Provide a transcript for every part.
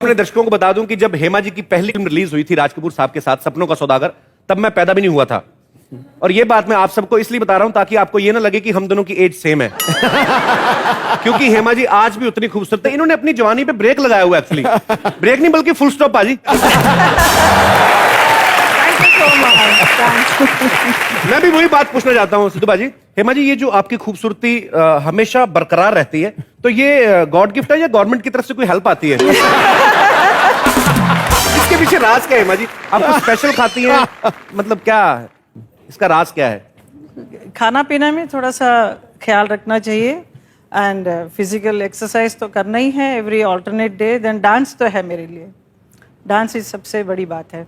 अपने दर्शकों को बता दूं कि जब हेमा जी की पहली फिल्म रिलीज हुई थी राज कपूर साहब के साथ सपनों का सौदागर, तब मैं पैदा भी नहीं हुआ था। और ये बात मैं आप सबको इसलिए बता रहा हूं ताकि आपको ये ना लगे कि हम दोनों की एज सेम है। क्योंकि हेमा जी आज भी उतनी खूबसूरत है। इन्होंने अपनी जवानी पे ब्रेक लगाया हुआ एक्चुअली। ब्रेक नहीं बल्कि फुल स्टॉप पाजी। मैं भी वही बात पूछना चाहता हूं सिद्धू बाजी। हेमा जी, ये जो आपकी खूबसूरती हमेशा बरकरार रहती है, तो ये गॉड गिफ्ट है या गवर्नमेंट की तरफ से कोई हेल्प आती है? इसके पीछे राज क्या है हेमा जी? आप कुछ स्पेशल खाती हैं? मतलब क्या इसका राज क्या है? खाना पीना में थोड़ा सा ख्याल रखना चाहिए एंड फिजिकल एक्सरसाइज तो करना ही है every alternate day. Then dance तो है मेरे लिए, डांस ही सबसे बड़ी बात है।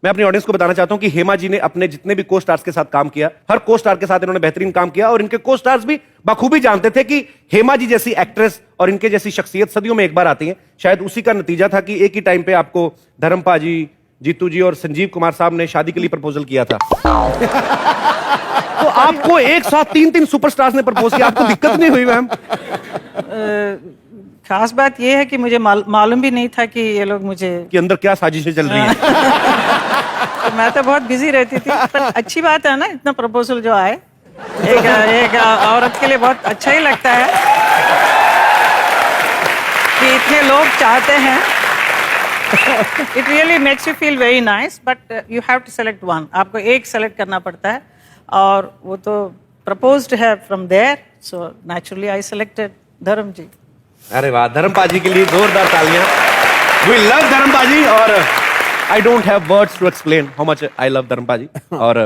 मैं अपनी ऑडियंस को बताना चाहता हूं कि हेमा जी ने अपने जितने भी को स्टार्स के साथ काम किया, हर को स्टार के साथ इन्होंने बेहतरीन काम किया और इनके को स्टार्स भी बखूबी जानते थे कि हेमा जी जैसी एक्ट्रेस और इनके जैसी शख्सियत सदियों में एक बार आती है। शायद उसी का नतीजा था कि एक ही टाइम पे आपको धर्मपा जी, जीतू जी और संजीव कुमार साहब ने शादी के लिए प्रपोजल किया था। तो आपको एक साथ तीन सुपरस्टार्स ने प्रपोज किया, आपको दिक्कत नहीं हुई मैम? खास बात यह है कि मुझे मालूम भी नहीं था कि ये लोग मुझे कि अंदर क्या साजिशें चल रही हैं। तो मैं तो बहुत बिजी रहती थी, पर अच्छी बात है ना, इतना प्रपोजल जो आए एक औरत के लिए बहुत अच्छा ही लगता है कि इतने लोग चाहते हैं। It really makes you feel very nice, but you have to select one. आपको एक सेलेक्ट करना पड़ता है और वो तो प्रपोज्ड है from there, so naturally I selected Dharam ji. अरे वाह, धर्मपा जी के लिए जोरदार तालियां। वी लव धर्मपा जी और I don't have words to explain how much I love Dharmapa ji. और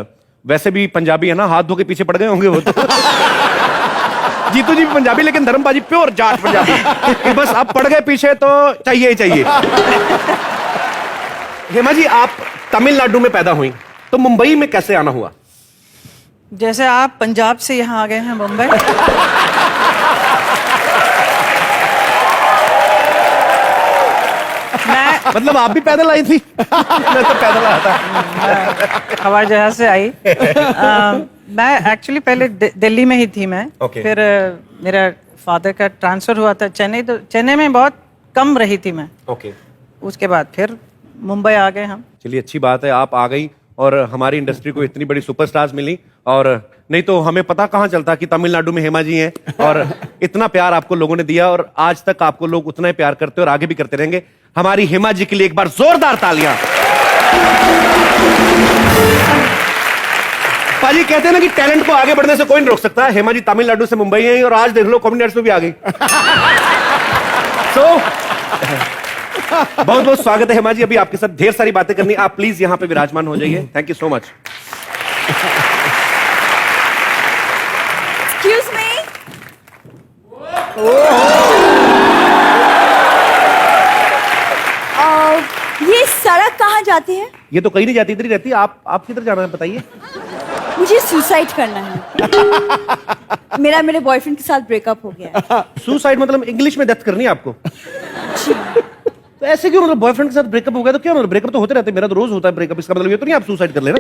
वैसे भी पंजाबी है ना, हाथ धो के पीछे पड़ गए होंगे वो तो। जीतू जी भी पंजाबी, लेकिन धर्मपा जी प्योर जाट पंजाबी कि बस अब पड़ गए पीछे तो चाहिए ही चाहिए। हेमा जी, आप तमिलनाडु में पैदा हुई, तो मुंबई में कैसे आना हुआ? जैसे आप पंजाब से यहाँ आ गए हैं मुंबई। मतलब आप भी पैदल आई थी? मैं तो पैदल आया था। हवाई जहाज से आई। मैं एक्चुअली पहले दिल्ली में ही थी मैं। फिर मेरा फादर का ट्रांसफर हुआ था चेन्नई, तो चेन्नई में बहुत कम रही थी मैं। उसके बाद फिर मुंबई आ गए हम। चलिए, अच्छी बात है आप आ गई और हमारी इंडस्ट्री को इतनी बड़ी सुपरस्टार्स मिली, और नहीं तो हमें पता कहाँ चलता कि तमिलनाडु में हेमा जी हैं। और इतना प्यार आपको लोगों ने दिया और आज तक आपको लोग उतना ही प्यार करते और आगे भी करते रहेंगे। हमारी हेमा जी के लिए एक बार जोरदार तालियां। पाजी, कहते हैं ना कि टैलेंट को आगे बढ़ने से कोई नहीं रोक सकता। हेमा जी तमिलनाडु से मुंबई आई और आज देख लो कॉमेडी नाइट्स में भी आ गई। बहुत बहुत स्वागत है हेमा जी। अभी आपके साथ ढेर सारी बातें करनी, आप प्लीज यहां पे विराजमान हो जाइए। Thank you so much. Excuse me. ये सड़क कहाँ जाती है? ये तो कहीं नहीं जाती, इधर ही रहती है। आप किधर जाना है बताइए? मुझे सुसाइड करना है। मेरे बॉयफ्रेंड के साथ ब्रेकअप हो गया है। सुसाइड मतलब इंग्लिश में डेथ करनी है आपको? तो ऐसे क्यों? मतलब बॉयफ्रेंड के साथ ब्रेकअप हो गया तो क्या मतलब? ब्रेकअप तो होते रहते हैं, मेरा तो रोज होता है ब्रेकअप। इसका मतलब ये तो नहीं आप सुसाइड कर लेना।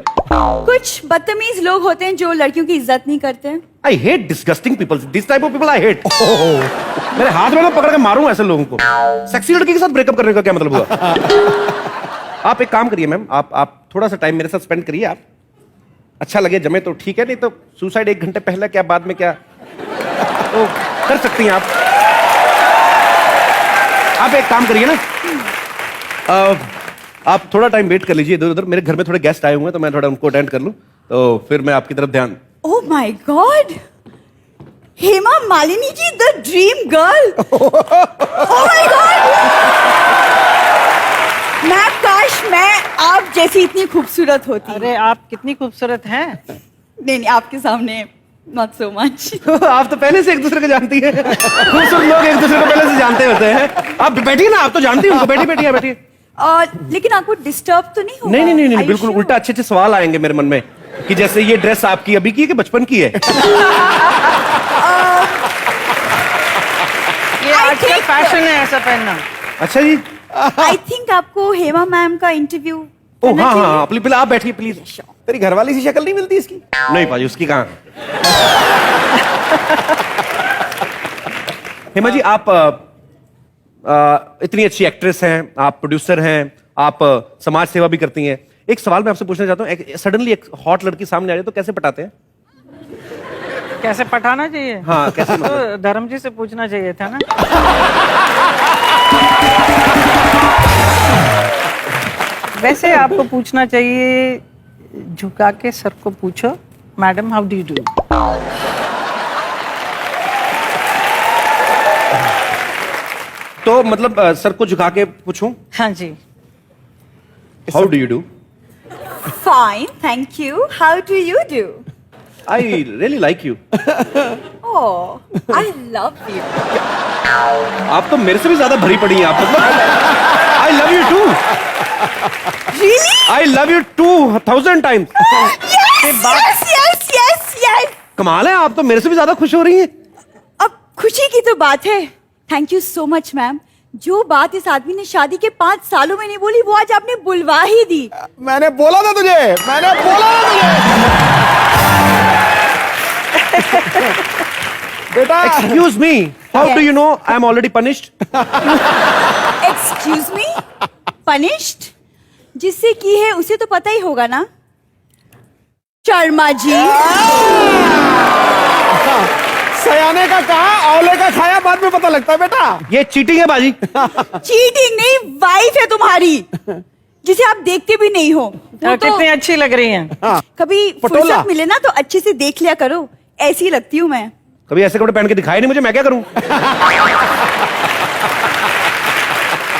कुछ बदतमीज लोग होते हैं जो लड़कियों की इज्जत नहीं करते। I hate disgusting people, this type of people I hate. मेरे हाथ में पकड़ के मारूं ऐसे लोगों को। सेक्सी लड़की के साथ ब्रेकअप करने का क्या मतलब हुआ? आप एक काम करिए मैम, आप थोड़ा सा टाइम मेरे साथ स्पेंड करिए। आप अच्छा लगे जमे तो ठीक है, नहीं तो सुसाइड 1 घंटे पहले क्या बाद में क्या तो कर सकती हैं आप। आप एक काम करिए ना, आप थोड़ा टाइम वेट कर लीजिए इधर उधर। मेरे घर में थोड़े गेस्ट आए हुए हैं तो मैं थोड़ा उनको अटेंड कर लूं, तो फिर मैं आपकी तरफ ध्यान। Oh my God, Hema Malini ji, the dream girl. Oh my God, मैं काश मैं आप जैसी इतनी खूबसूरत होती। अरे आप कितनी खूबसूरत हैं। नहीं, आपके सामने नॉट सो मच। आप तो पहले से एक दूसरे को जानती हैं। खूबसूरत लोग एक दूसरे को पहले से जानते होते हैं। आप बैठिए ना, आप तो जानती हैं उनको। बैठिए बैठिए। लेकिन आपको डिस्टर्ब तो नहीं होगा? नहीं, बिल्कुल उल्टा अच्छे सवाल आएंगे मेरे मन में कि जैसे ये ड्रेस आपकी अभी की है कि बचपन की है? ये आजकल फैशन है ऐसा पहनना। अच्छा जी। आई थिंक आपको हेमा मैम का इंटरव्यू। ओह हाँ, प्लीज आप बैठिए प्लीज। तेरी घरवाली सी शक्ल नहीं मिलती इसकी? नहीं पाजी, उसकी कहाँ। हेमा जी, आप इतनी अच्छी एक्ट्रेस हैं, आप प्रोड्यूसर हैं, आप समाज सेवा भी करती हैं। एक सवाल मैं आपसे पूछना चाहता हूँ, सडनली एक हॉट लड़की सामने आ जाए तो कैसे पटाते हैं? कैसे पटाना चाहिए? हाँ, कैसे तो धर्म जी से पूछना चाहिए था ना। वैसे आपको पूछना चाहिए, झुका के सर को पूछो, madam how do you do. तो मतलब सर को झुका के पूछूं, हाँ जी। How do you do? Fine, thank you. How do you do? I really like you. Oh, I love you. आप तो मेरे से भी ज्यादा भरी पड़ी हैं आप, मतलब I love you too. Really? I love you 2000 times. Yes. कमाल है, आप तो मेरे से भी ज्यादा खुश हो रही हैं। अब खुशी की तो बात है। Thank you so much ma'am. जो बात इस आदमी ने शादी के 5 सालों में नहीं बोली, वो आज आपने बुलवा ही दी। मैंने बोला था तुझे, बेटा। Excuse me, how do you know I am already punished? Excuse me, punished? जिससे की है उसे तो पता ही होगा ना। शर्मा जी। सयाने का कहा, औले का खाया, बाद में पता लगता है बेटा। ये चीटिंग है बाजी। चीटिंग नहीं, वाइफ है तुम्हारी, जिसे आप देखते भी नहीं हो। वो तो कितनी अच्छी लग रही हैं। कभी पटोला। फुर्सत मिले ना तो अच्छे से देख लिया करो, ऐसी ही लगती हूँ मैं। कभी ऐसे कपड़े पहन के दिखाए नहीं मुझे, मैं क्या करूं?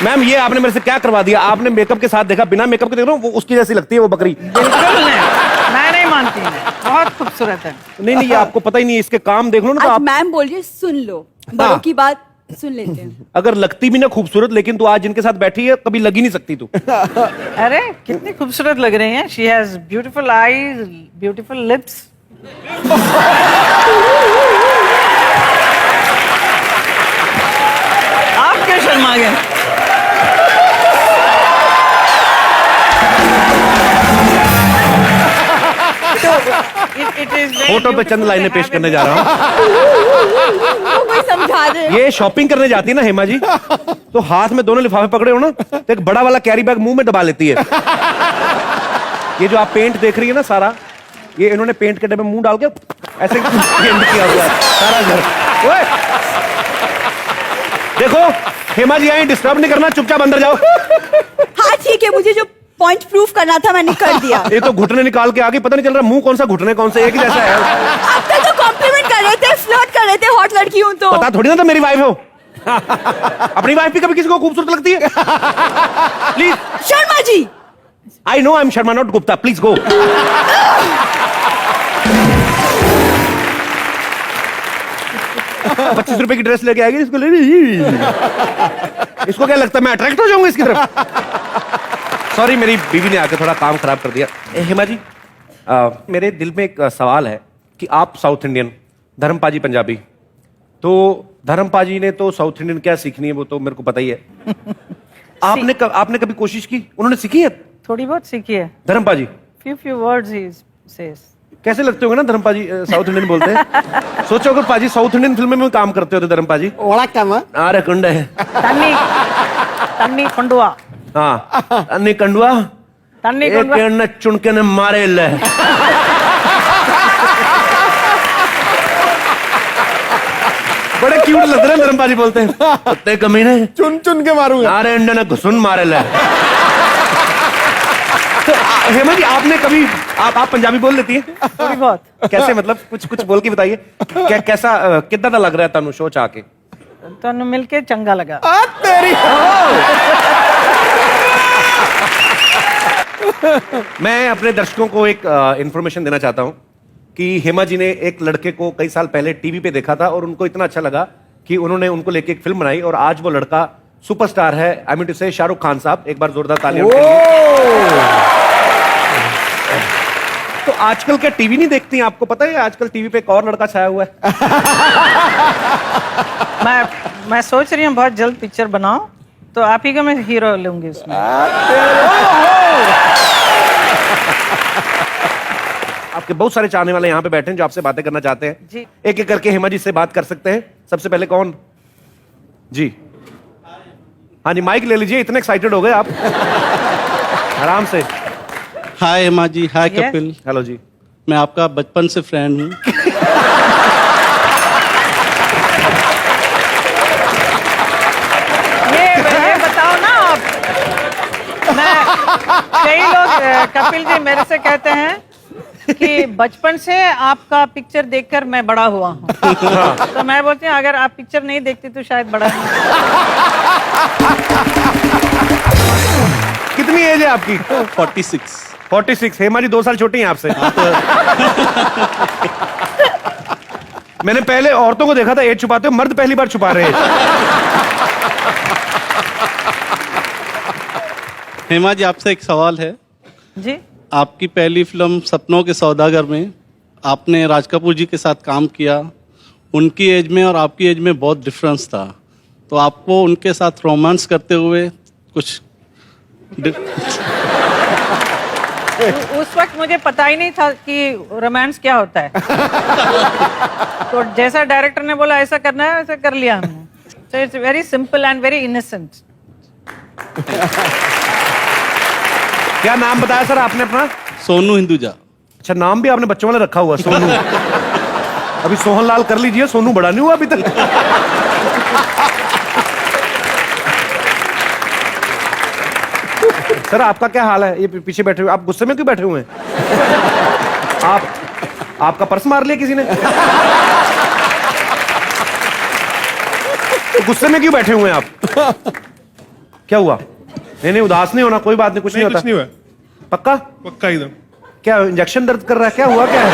मैम ये आपने मेरे से क्या करवा दिया? आपने मेकअप के साथ देखा, बिना मेकअप के देख रहा हूं, वो उसकी जैसी लगती है वो बकरी। बिल्कुल मैं नहीं मानती हूँ, बहुत खूबसूरत है। नहीं, ये आपको पता ही नहीं, इसके काम देख लो ना तो आज आप। मैम बोल रही है, सुन लो, बड़ों हाँ। की बात सुन लेते हैं। अगर लगती भी ना खूबसूरत, लेकिन तू आज जिनके साथ बैठी है कभी लगी नहीं सकती तू। अरे कितनी खूबसूरत लग रही हैं। She has beautiful eyes, beautiful lips. आप क्यों शर्मा गए? फोटो पे चंद लाइनें पेश करने जा रहा हूँ। वो कोई समझा दे। ये शॉपिंग करने जाती है ना हेमा जी, तो हाथ में दोनों लिफाफे पकड़े हो ना, तो एक बड़ा वाला कैरी बैग मुंह में दबा लेती है। ये जो आप पेंट देख रही है ना सारा, ये इन्होंने पेंट के डब्बे में मुंह डाल के ऐसे पेंट किया हुआ है सारा घर। ओए! देखो हेमा जी आई, डिस्टर्ब नहीं करना, चुपचाप अंदर जाओ। हाँ ठीक है, मुझे जो पॉइंट प्रूफ करना था मैंने कर दिया। ये तो घुटने निकाल के आगे, पता नहीं चल रहा मुंह कौन सा घुटने कौन सा, एक ही जैसा है। आप तो कॉम्प्लीमेंट कर रहे थे, फ्लर्ट कर रहे थे, हॉट लड़की हूँ तो। पता थोड़ी ना था मेरी वाइफ हो। अपनी वाइफ भी कभी किसी को खूबसूरत लगती है? Please. Sharma ji. I know I am Sharma not Gupta, please go. ₹25 की ड्रेस लेके आएगी, इसको ले। इसको क्या लगता है मैं अट्रैक्ट हो जाऊंगा इसकी तरफ? सॉरी, मेरी बीवी ने आके थोड़ा काम खराब कर दिया। हेमा जी, मेरे दिल में एक सवाल है कि आप साउथ इंडियन, धर्मपाजी पंजाबी, तो धर्मपाजी ने तो साउथ इंडियन क्या सीखनी है वो तो मेरे को पता ही है। आपने कभी कोशिश की? उन्होंने सीखी है? थोड़ी बहुत सीखी है। धर्मपाजी few words he says। कैसे लगते होंगे ना धर्मपाजी, साउथ इंडियन बोलते हैं। सोचो अगर पाजी साउथ इंडियन फिल्म में काम करते होते धर्मपाजी। वड़क्कम। अरे कुंड है। तन्नी कंडुआ। हाँ, अन्नी कंडुआ। तन्नी एक कंडुआ। न चुनके ने मारे ले। बड़े क्यूट लगते हैं धर्मपाजी बोलते हैं। कुत्ते कमीने, चुन चुन के मारूंगा। अरे अंडे ने घुसुन मारे ले। तो हेमा जी, आपने कभी आप पंजाबी बोल लेती है? थोड़ी बहुत। कैसे, मतलब कुछ बोल के बताइए। कैसा कितना लग रहा है तानू शो च आके? तनु मिलके चंगा लगा। तेरी। मैं अपने दर्शकों को एक इंफॉर्मेशन देना चाहता हूं कि हेमा जी ने एक लड़के को कई साल पहले टीवी पे देखा था और उनको इतना अच्छा लगा कि उन्होंने उनको लेके एक फिल्म बनाई और आज वो लड़का सुपरस्टार है। आई मीन टू से शाहरुख खान साहब। एक बार जोरदार तालियां उनके लिए। तो आजकल क्या टीवी नहीं देखती? आपको पता है आजकल टीवी पे एक और लड़का छाया हुआ है। मैं सोच रही हूँ बहुत जल्द पिक्चर बनाओ, तो आप ही का मैं हीरो लूंगी उसमें। आपके बहुत सारे चाहने वाले यहाँ पे बैठे हैं जो आपसे बातें करना चाहते हैं जी। एक एक करके हेमा जी से बात कर सकते हैं। सबसे पहले कौन? जी हाँ जी, माइक ले लीजिए, इतने एक्साइटेड हो गए आप। आराम से। हाय हेमा जी, हाय Yes. कपिल। हेलो जी। मैं आपका बचपन से फ्रेंड हूँ। ये बताओ ना आप, मैं कई लोग कपिल जी मेरे से कहते हैं कि बचपन से आपका पिक्चर देखकर मैं बड़ा हुआ हूँ। तो मैं बोलती हूँ अगर आप पिक्चर नहीं देखती तो शायद बड़ा नहीं। कितनी एज है आपकी? 46। 46। हेमा जी 2 साल छोटी हैं आपसे। मैंने पहले औरतों को देखा था एज छुपाते हुए, मर्द पहली बार छुपा रहे हैं। हेमा जी, आपसे एक सवाल है। जी। आपकी पहली फिल्म सपनों के सौदागर में आपने राज कपूर जी के साथ काम किया। उनकी एज में और आपकी एज में बहुत डिफरेंस था, तो आपको उनके साथ रोमांस करते हुए कुछ उस वक्त मुझे पता ही नहीं था कि रोमांस क्या होता है। तो जैसा डायरेक्टर ने बोला ऐसा करना है, ऐसा कर लिया हमने। So it's very simple and very innocent. क्या नाम बताया सर आपने अपना? सोनू हिंदुजा। अच्छा, नाम भी आपने बच्चों वाला रखा हुआ, सोनू। अभी सोहन लाल कर लीजिए, सोनू बड़ा नहीं हुआ अभी तक। सर आपका क्या हाल है? ये पीछे बैठे हुए, आप गुस्से में क्यों बैठे हुए हैं? आपका पर्स मार लिया किसी ने? तो गुस्से में क्यों बैठे हुए हैं आप? क्या हुआ? नहीं, उदास नहीं होना, कोई बात नहीं, कुछ नहीं होता। कुछ नहीं हुआ। पक्का? पक्का एकदम। क्या इंजेक्शन दर्द कर रहा है? क्या हुआ? क्या है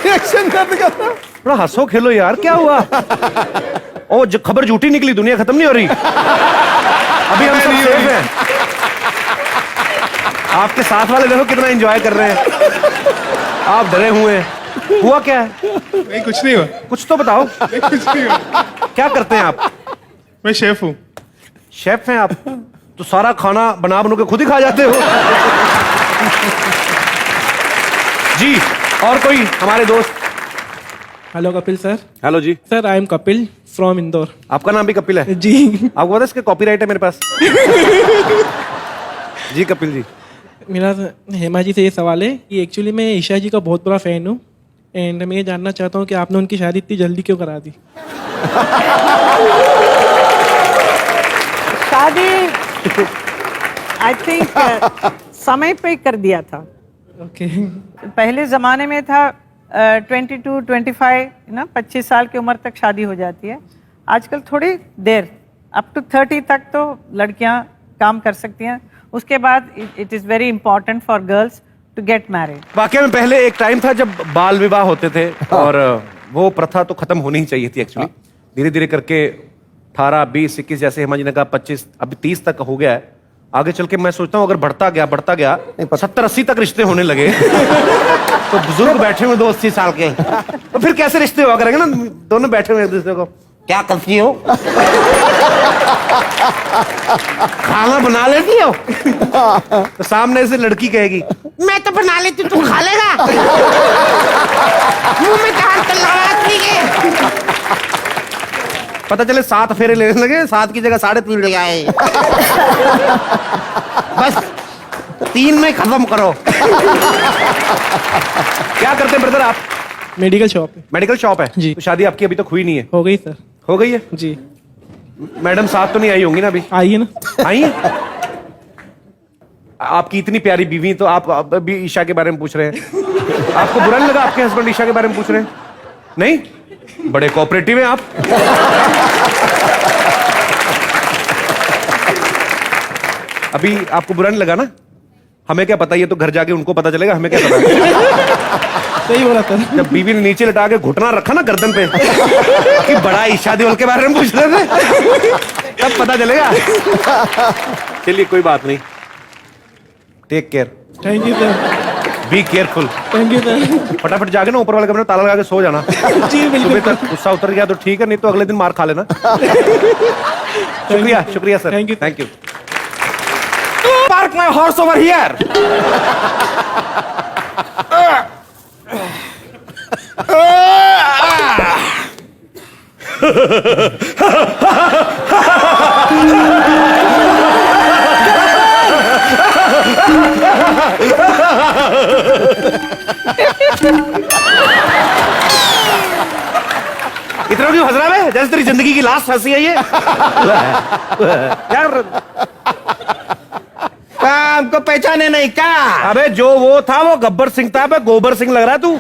रिएक्शन दर्द करना। थोड़ा हंसो खेलो यार, क्या हुआ? ओ, खबर झूठी निकली, दुनिया खत्म नहीं हो रही। अभी हम सब सेफ हैं। आपके साथ वाले देखो कितना एंजॉय कर रहे हैं, आप डरे हुए हैं। हुआ क्या है? नहीं, कुछ नहीं हुआ। कुछ तो बताओ। नहीं, कुछ नहीं हुआ। क्या करते हैं आप? मैं शेफ हूँ। शेफ हैं आप? तो सारा खाना बना के खुद ही खा जाते हो? जी, और कोई हमारे दोस्त? Hello Kapil sir. हेलो जी। Sir I am Kapil from Indore. आपका नाम भी कपिल है? जी। आपको पता है इसका कॉपीराइट है मेरे पास। जी कपिल जी। मेरा हेमा जी से ये सवाल है कि एक्चुअली मैं ईशा जी का बहुत बड़ा फैन हूँ एंड मैं ये जानना चाहता हूँ कि आपने उनकी शादी इतनी जल्दी क्यों करा दी? शादी आई थिंक समय पे कर दिया था। ओके। पहले जमाने में था 22, 25 ना 25 साल की उम्र तक शादी हो जाती है। आजकल थोड़ी देर अप टू 30 तक तो लड़कियां काम कर सकती हैं। उसके बाद it is very important for girls to get married. वाकई में पहले एक टाइम था जब बाल विवाह होते थे और वो प्रथा तो खत्म होनी ही चाहिए थी एक्चुअली। धीरे धीरे करके 18, 20, 21 जैसे हेमा जी ने कहा 25, अभी 30 तक हो गया है। आगे चल के मैं सोचता हूँ अगर बढ़ता गया 70, 80 तक रिश्ते होने लगे तो बुजुर्ग बैठे हुए 280 साल के, तो फिर कैसे रिश्ते हुआ करेंगे ना? दोनों बैठे हुए एक दूसरे को, क्या करती हो? खाना बना लेती हो? तो सामने से लड़की कहेगी मैं तो बना लेती हूँ, तू खा लेगा? मुंह में दांत तो लगाती है। पता चले 7 फेरे लेने लगे, 7 की जगह 3.5 ले आए। बस 3 में खत्म करो। क्या करते हैं ब्रदर आप? मेडिकल शॉप है। मेडिकल शॉप है जी। तो शादी आपकी अभी तक हुई नहीं है? हो गई सर। हो गई है? जी। मैडम साथ तो नहीं आई होंगी ना अभी? आइए ना। आई है? आपकी इतनी प्यारी बीवी, तो आप अभी ईशा के बारे में पूछ रहे हैं? आपको बुरा नहीं लगा आपके हस्बैंड ईशा के बारे में पूछ रहे हैं? नहीं, बड़े कोऑपरेटिव हैं आप। अभी आपको बुरा नहीं लगा ना? हमें क्या पता, ये तो घर जाके उनको पता चलेगा, हमें क्या पता। सही बोला सर। जब बीवी ने नीचे लटा के घुटना रखा ना गर्दन पे कि बड़ा ईशा देओल के बारे में पूछ रहे थे, तब पता चलेगा। चलिए कोई बात नहीं, take care, thank you sir. Be careful. Thank you sir. फटाफट जाके ना ऊपर वाले कमरे में ताला लगा के सो जाना। जी बिल्कुल। सुबह तक गुस्सा उतर गया तो ठीक है, नहीं तो अगले दिन मार खा लेना। शुक्रिया, शुक्रिया sir. Thank you. Thank you. Park my horse over here. इतना क्यों हंस रहा है? जैसे तेरी जिंदगी की लास्ट हंसी है ये। यार हमको पहचाने नहीं का? अबे जो वो था वो गब्बर सिंह था, अबे गोबर सिंह लग रहा है तू।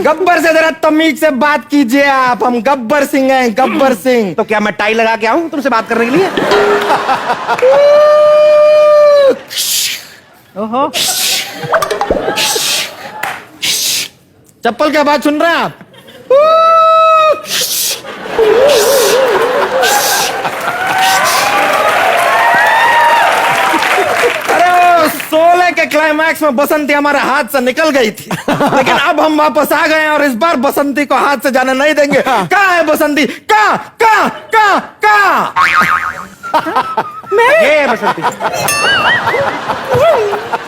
गब्बर से जरा तमीज से बात कीजिए आप। हम गब्बर सिंह हैं, गब्बर सिंह। तो क्या मैं टाई लगा के आऊं तुमसे बात करने के लिए? ओहो, चप्पल की आवाज सुन रहे हैं आप? अरे 16 के क्लाइमैक्स में बसंती हमारे हाथ से निकल गई थी, लेकिन अब हम वापस आ गए हैं और इस बार बसंती को हाथ से जाने नहीं देंगे। कहाँ है बसंती? कहाँ कहाँ कहाँ कहाँ? ये बसंती।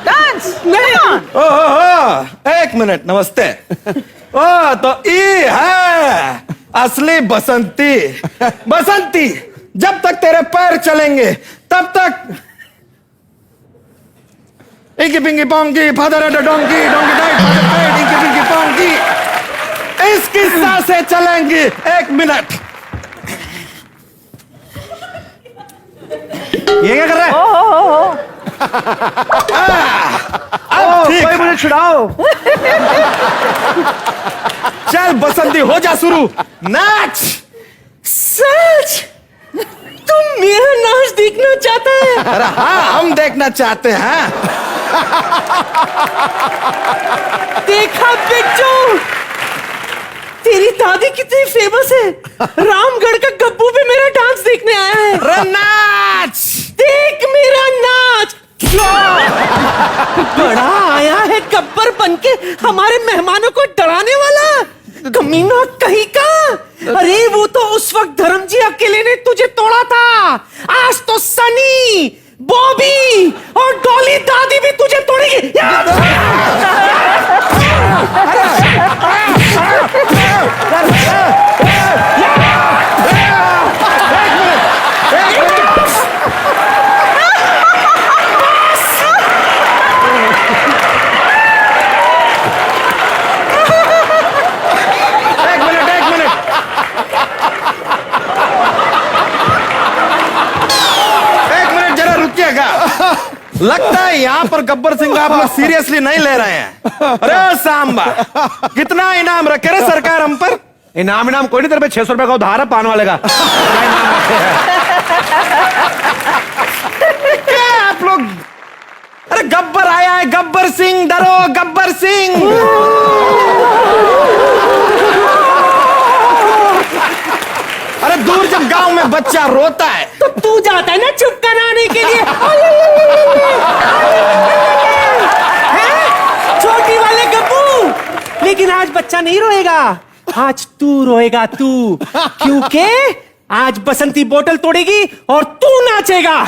डांस। ओहो, एक मिनट, नमस्ते। ओ तो ये है असली बसंती। बसंती, जब तक तेरे पैर चलेंगे तब तक inky pinky ponky father donkey donkey died inky pinky ponky इस किस्सा से चलेंगी। एक मिनट, ये क्या कर रहा है? अब ठीक कोई है। मुझे छुड़ाओ। चल बसंती, हो जा शुरू, नाच। सच? तुम मेरा नाच देखना चाहता है? अरे हाँ, हम देखना चाहते हैं। देखा बिच्चू, तेरी दादी कितनी फेमस है। रामगढ़ का गब्बू भी मेरा डांस देखने आया है। अरे नाच। देख मेरा नाच। बड़ा आया है गब्बर बनके हमारे मेहमानों को डराने वाला। कमीना कहीं का। अरे वो तो उस वक्त धर्म जी अकेले ने तुझे तोड़ा था। आज तो सनी, बॉबी और डॉली दादी भी तुझे तोड़ेगी। लगता है यहाँ पर गब्बर सिंह आप लोग सीरियसली नहीं ले रहे हैं। अरे सांबा, कितना इनाम रखे रे सरकार हम पर? इनाम कोई नहीं, तेरे पे 600 रुपए का उधार है पान वाले का। क्या आप लोग? अरे गब्बर आया है, गब्बर सिंह, डरो गब्बर सिंह। अरे दूर जब गांव में बच्चा रोता है तो तू जाता है ना चुप कराने के लिए। हैं? छोटी वाले गब्बू, लेकिन आज बच्चा नहीं रोएगा, आज तू रोएगा तू, क्योंकि आज बसंती बोतल तोड़ेगी और तू नाचेगा।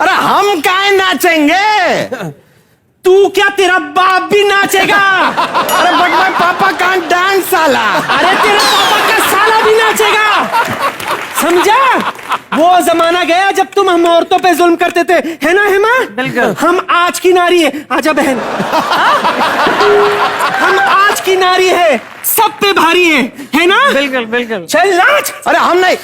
अरे हम काहे नाचेंगे? तू क्या, तेरा बाप भी नाचेगा। अरे बट माय पापा कांट डांस साला। अरे तेरा पापा का साला भी नाचेगा, समझा? वो जमाना गया जब तुम हम औरतों पे जुल्म करते थे, है ना हेमा? बिल्कुल। हम आज की नारी है। आजा बहन। हम आज की नारी है, सब पे भारी है ना? बिल्कुल बिल्कुल। चल नाच। अरे हम नहीं।